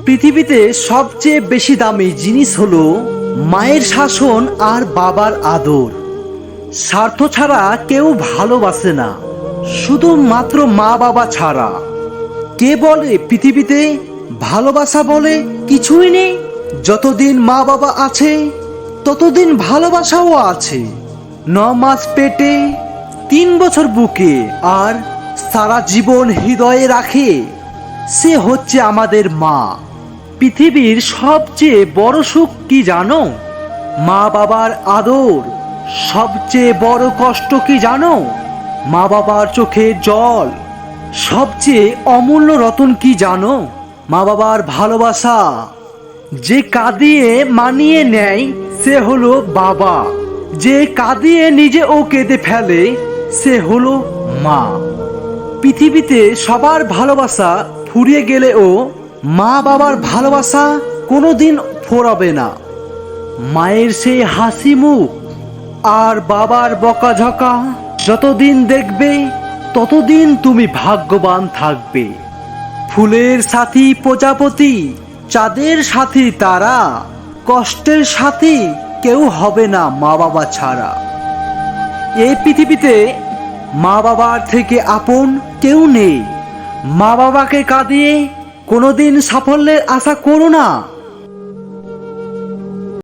পৃথিবীতে সবচেয়ে বেশি দামি জিনিস হলো মায়ের শাসন আর বাবার আদর। স্বার্থ ছাড়া কেউ ভালোবাসে না, শুধুমাত্র মা বাবা ছাড়া। কে বলে পৃথিবীতে ভালোবাসা বলে কিছুই নেই? যতদিন মা বাবা আছে ততদিন ভালোবাসাও আছে। 9 মাস পেটে, 3 বছর বুকে, আর সারা জীবন হৃদয়ে রাখে, সে হচ্ছে আমাদের মা। পৃথিবীর সবচেয়ে বড় সুখ কি জানো? মা বাবার আদর। সবচেয়ে বড় কষ্ট কি জানো? মা বাবার চোখের জল। সবচেয়ে অমূল্য রতন কি জানো? মা বাবার ভালোবাসা। যে কাঁদিয়ে মানিয়ে নেয় সে হলো বাবা, যে কাঁদিয়ে নিজেও কেঁদে ফেলে সে হলো মা। পৃথিবীতে সবার ভালোবাসা ফুরিয়ে গেলেও মা বাবার ভালোবাসা কোনোদিন ফোরাবে না। মায়ের সেই হাসি মুখ আর বাবার বকাঝকা যতদিন দেখবে ততদিন তুমি ভাগ্যবান থাকবে। ফুলের সাথী প্রজাপতি, চাঁদের সাথী তারা, কষ্টের সাথী কেউ হবে না মা বাবা ছাড়া। এই পৃথিবীতে মা বাবার থেকে আপন কেউ নেই। মা বাবাকে কাঁদিয়ে কোনোদিন সাফল্যের আশা করো না।